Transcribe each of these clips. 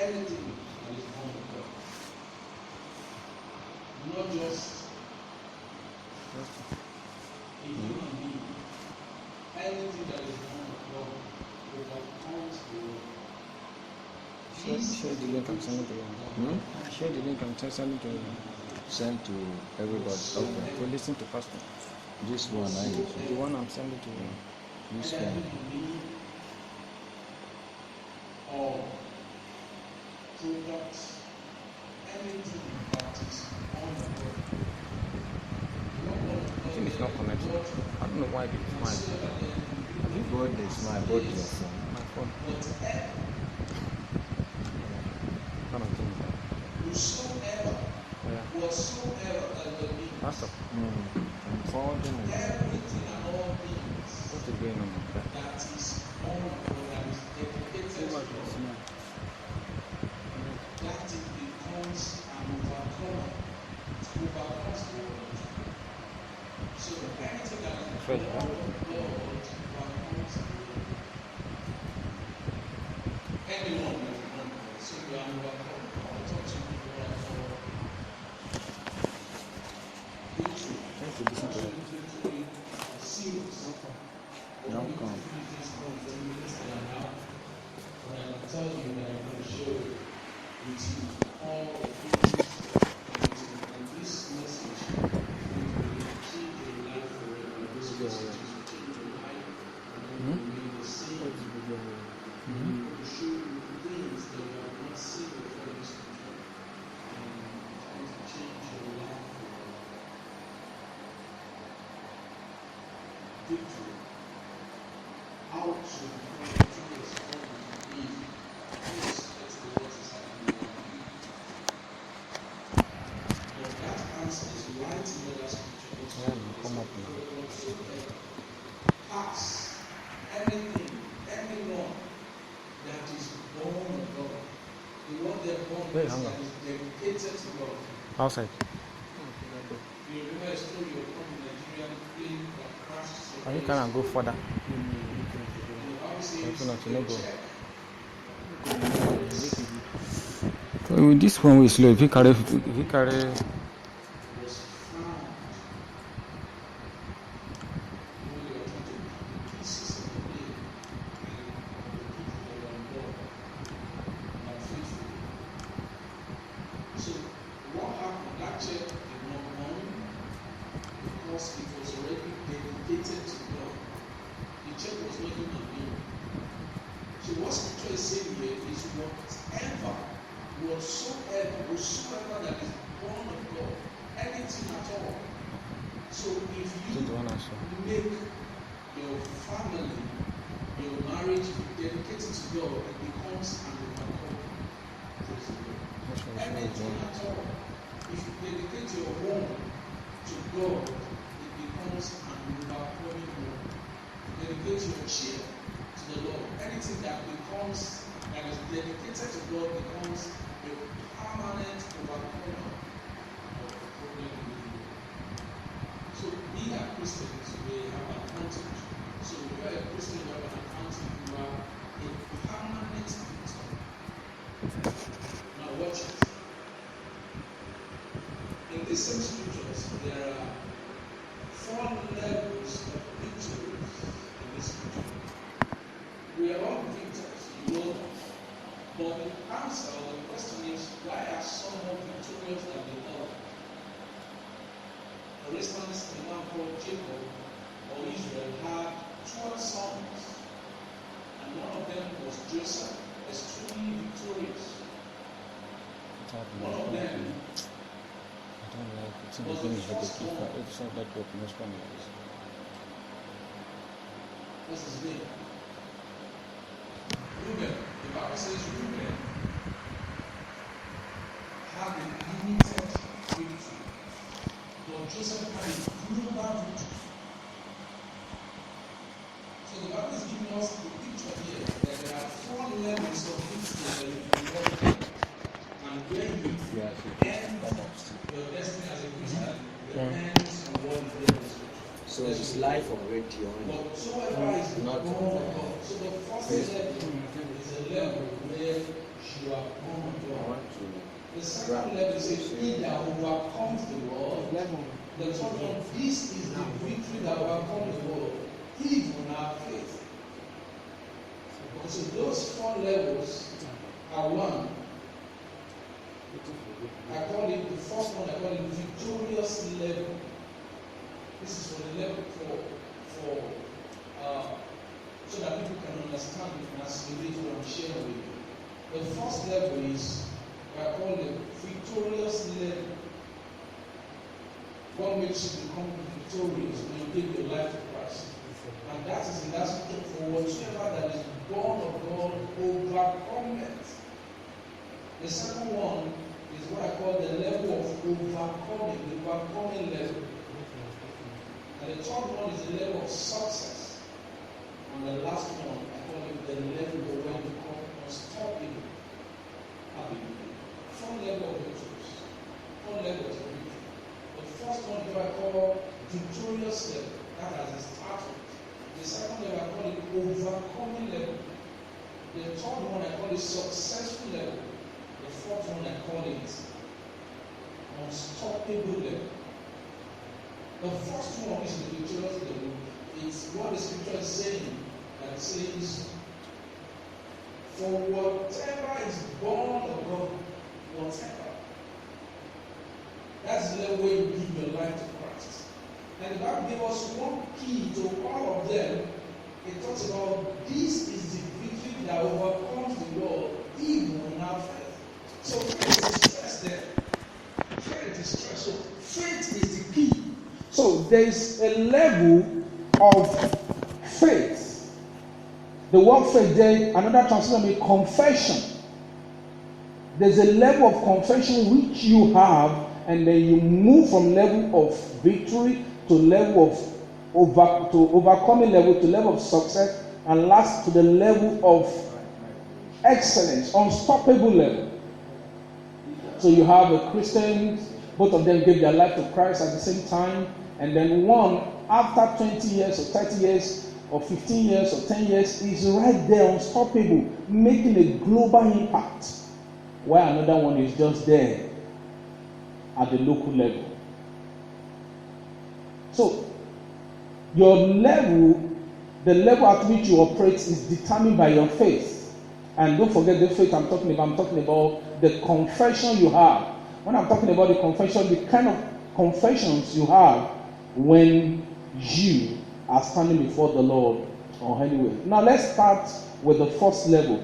anything that is born of God. Not just a human being. Anything that is born of God overcomes the world. Share the link I'm sending to you. Share the link I'm sending to you. Send to everybody. Okay. To listen to Pastor. This one, The one I'm sending to you. This one. Or products, anything that is on the world. I think it's not connected. I don't know why it's mine. Have you got this? My body your phone. My phone. Kind of thing. Whosoever, whatsoever that will be, Pastor. I'm forwarding it. everything and all things What is going on? that is on the world, that is dedicated to God, that it becomes an overcomer, it overcomes the world. So anything that is born of God overcomes the world. Anyone that is born of God, so you are an overcomer. I want to talk to you about victory. Thank you. Listen to it. Victory is serious. Now come. I can tell you that I'm going to share with you all the things and this message will change your life forever. This message will change your life and you will remain the same. It will show you things that you have not seen before this country and it will change your life forever. Victory. How to become victorious over the evil. This is what is happening in but that answer is right in the last scripture. Come up now. Pass anything, anyone that is born of God. The one they are born Hey, is hang on. that is dedicated to God. Outside. You remember a story of one Nigerian plane that crashed. Are you gonna go further? With this one we slow. If you carry So what happened? That check did not come because it was already dedicated to God. The check was not human being. So what scripture is saying here is whatsoever that is born of God, anything at all. So if you make your family, your marriage dedicated to God, it becomes an overcomer. Anything at all. If you dedicate your home to God, it becomes an overcoming home. Dedicate your chair to the Lord. Anything that is dedicated to God becomes a permanent overcomer of the problem in the world. So we are Christians, we have an advantage. So if you are a Christian, you have an advantage. You are a permanent victor. Now watch it. In the same scriptures, there are 4 levels of victories in this scripture. We are all victors, you know that. But the answer or the question is, why are some more victorious than the other? For instance, the man called Jacob or Israel had 12 sons, and one of them was Joseph, extremely victorious. One of them was the firstborn. What's his name? Reuben. The Bible says Reuben had a limited victory, but Joseph had a global victory. So the Bible is giving us the picture here that there are 4 levels of victory that you can walk. And where you end your destiny as a Christian depends on what is there in Scripture. So it's life already on. Whatsoever is Not born of God. So the first level is a level where you you are born of I God. want to. The second level says, he that overcomes the world. The third one, this is the victory that overcomes the world, even our faith. So those 4 levels are one. I call it the first one. I call it victorious level. This is for the level so that people can understand it and assimilate what I'm sharing with you. The first level is what I call the victorious level. What makes you become victorious when you give your life to Christ? And that is in that scripture, for whatsoever that is born of God overcometh. The second one is what I call the level of overcoming, the overcoming level. And the third one is the level of success. And the last one, I call it the level of when you become unstoppable. Hallelujah. 4 levels of victories. 4 levels of victory. The first one is what I call victorious level. That has a started. The second level I call it overcoming level. The third one I call it successful level. The fourth one I call it unstoppable level. The first one is the victorious level. It's what the scripture is saying. That says, for whatever is born of God, whatever. That's the level where you give your life to Christ. And the Bible gave us one key to all of them. It talks about this is the victory that overcomes the world, even in our faith. So faith is stressed there. Faith is stressed. So faith is the key. So there is a level of faith. The word faith there, another translation may confession. There's a level of confession which you have, and then you move from level of victory to level of overcoming level to level of success, and last to the level of excellence, unstoppable level. So you have a Christian, both of them gave their life to Christ at the same time, and then one after 20 years or 30 years or 15 years or 10 years is right there, unstoppable, making a global impact, while another one is just there at the local level. So your level, the level at which you operate is determined by your faith. And don't forget the faith I'm talking about the confession you have. When I'm talking about the confession, the kind of confessions you have when you are standing before the Lord or anyway. Now let's start with the first level.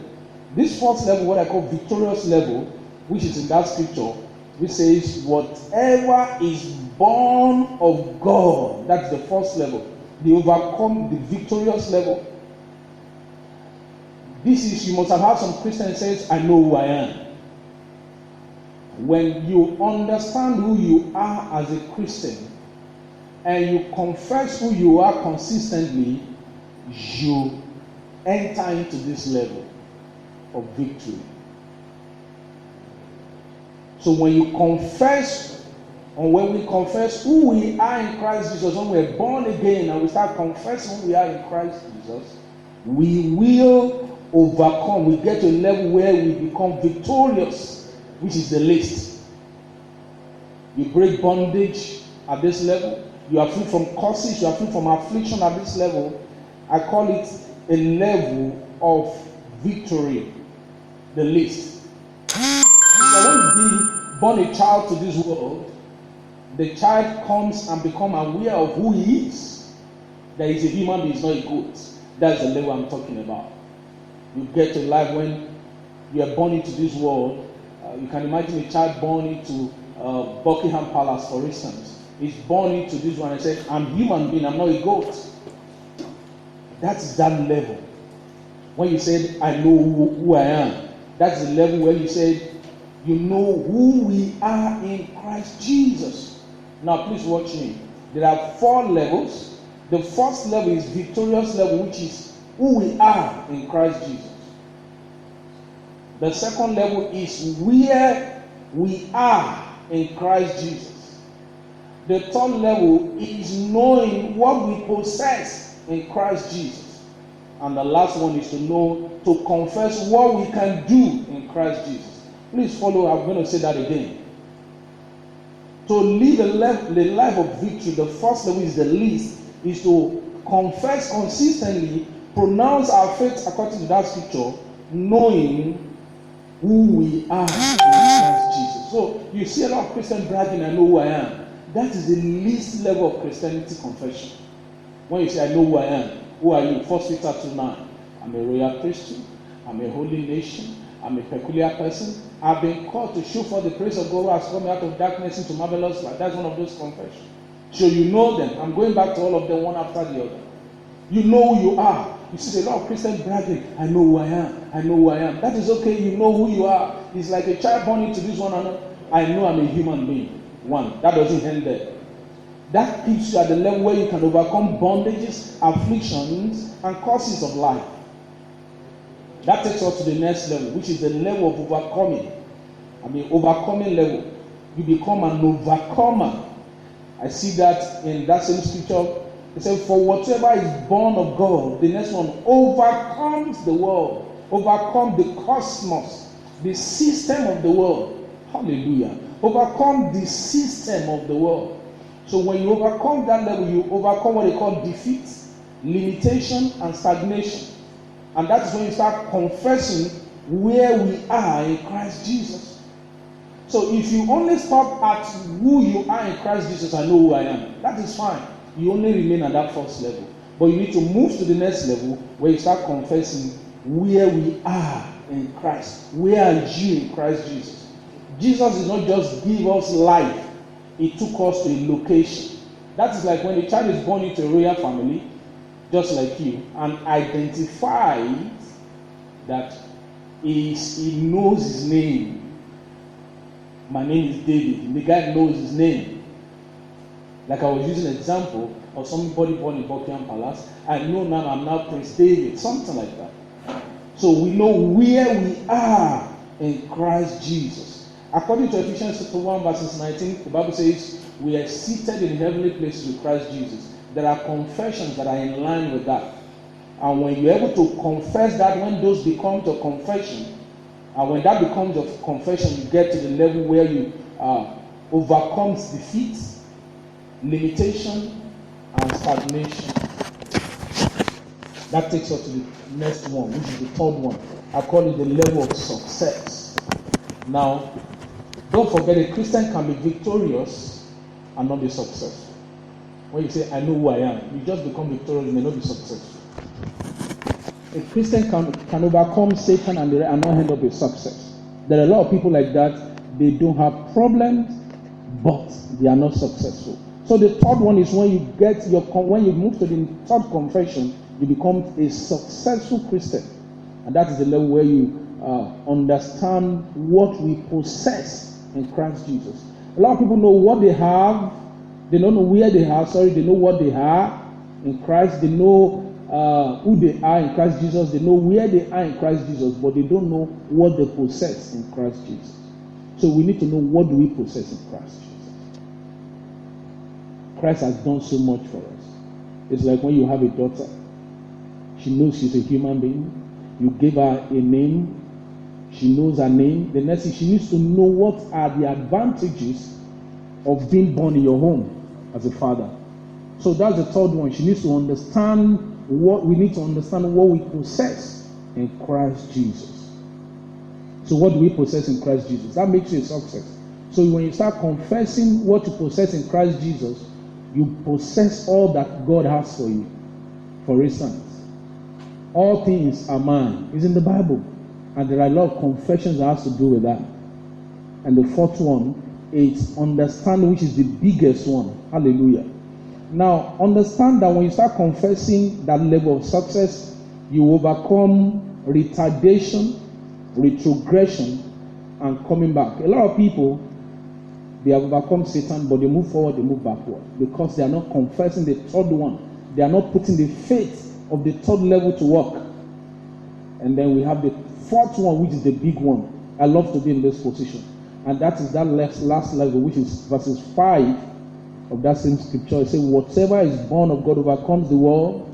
This first level, what I call victorious level, which is in that scripture, which says, whatever is born of God, that's the first level. They overcome the victorious level. This is, you must have had some Christians says, I know who I am. When you understand who you are as a Christian, and you confess who you are consistently, you enter into this level of victory. So when you confess, or when we confess who we are in Christ Jesus, when we're born again and we start confessing who we are in Christ Jesus, we will overcome. We get to a level where we become victorious, which is the least. You break bondage at this level. You are free from curses. You are free from affliction at this level. I call it a level of victory, the least. So when you born a child to this world, the child comes and becomes aware of who he is. That he's a human being, he's not a goat. That's the level I'm talking about. You get to life when you are born into this world. You can imagine a child born into Buckingham Palace, for instance. He's born into this one and says, I'm a human being, I'm not a goat. That's that level. When you said, I know who I am, that's the level where you said, you know who we are in Christ Jesus. Now, please watch me. There are 4 levels. The first level is victorious level, which is who we are in Christ Jesus. The second level is where we are in Christ Jesus. The third level is knowing what we possess in Christ Jesus. And the last one is to know, to confess what we can do in Christ Jesus. Please follow, I'm going to say that again. To live the life of victory, the first level is the least, is to confess consistently, pronounce our faith according to that scripture, knowing who we are in Christ Jesus. So you see a lot of Christians bragging, I know who I am. That is the least level of Christianity confession. When you say, I know who I am, who are you? 1 Peter 2:9. I'm a royal priesthood. I'm a holy nation. I'm a peculiar person. I've been called to show for the praise of God who has come out of darkness into marvelous light. That's one of those confessions. So you know them. I'm going back to all of them one after the other. You know who you are. You see a lot of Christians bragging, I know who I am. I know who I am. That is okay. You know who you are. It's like a child born into this one another. I know I'm a human being. One. That doesn't end there. That keeps you at the level where you can overcome bondages, afflictions, and causes of life. That takes us to the next level, which is the level of overcoming. Overcoming level. You become an overcomer. I see that in that same scripture. It says, for whatever is born of God, the next one, overcomes the world, overcome the cosmos, the system of the world. Hallelujah. Overcome the system of the world. So when you overcome that level, you overcome what they call defeat, limitation, and stagnation. And that is when you start confessing where we are in Christ Jesus. So if you only stop at who you are in Christ Jesus, I know who I am, that is fine. You only remain at that first level. But you need to move to the next level where you start confessing where we are in Christ. Where are you in Christ Jesus? Jesus did not just give us life. He took us to a location. That is like when a child is born into a royal family, just like you, and identifies that he knows his name. My name is David. The guy knows his name. Like I was using an example of somebody born in Buckingham Palace. I know now I'm now Prince David, something like that. So we know where we are in Christ Jesus. According to Ephesians chapter 1 verses 19, the Bible says we are seated in heavenly places with Christ Jesus. There are confessions that are in line with that. And when you're able to confess that, when those become to confession, and when that becomes a confession, you get to the level where you overcome defeat, limitation, and stagnation. That takes us to the next one, which is the third one. I call it the level of success. Now, don't forget, a Christian can be victorious and not be successful. When you say, I know who I am, you just become victorious, you may not be successful. A Christian can overcome Satan and not end up with success. There are a lot of people like that. They don't have problems, but they are not successful. So the third one is when you move to the third confession, you become a successful Christian. And that is the level where you understand what we possess in Christ Jesus. A lot of people know what they have. They don't know where they are. They know what they are in Christ. They know who they are in Christ Jesus. They know where they are in Christ Jesus, but they don't know what they possess in Christ Jesus. So we need to know, what do we possess in Christ Jesus? Christ has done so much for us. It's like when you have a daughter. She knows she's a human being. You give her a name. She knows her name. The next thing, she needs to know what are the advantages of being born in your home as a father. So that's the third one. She needs to understand what we possess in Christ Jesus. So what do we possess in Christ Jesus? That makes you a success. So when you start confessing what you possess in Christ Jesus, you possess all that God has for you. For instance, all things are mine. It's in the Bible. And there are a lot of confessions that has to do with that. And the fourth one is understand, which is the biggest one. Hallelujah. Now, understand that when you start confessing that level of success, you overcome retardation, retrogression, and coming back. A lot of people, they have overcome Satan, but they move forward, they move backward, because they are not confessing the third one. They are not putting the faith of the third level to work. And then we have the fourth one, which is the big one. I love to be in this position. And that is that last level, which is verses 5 of that same scripture. It says, whatever is born of God overcomes the world.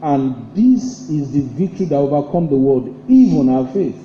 And this is the victory that overcomes the world, even our faith.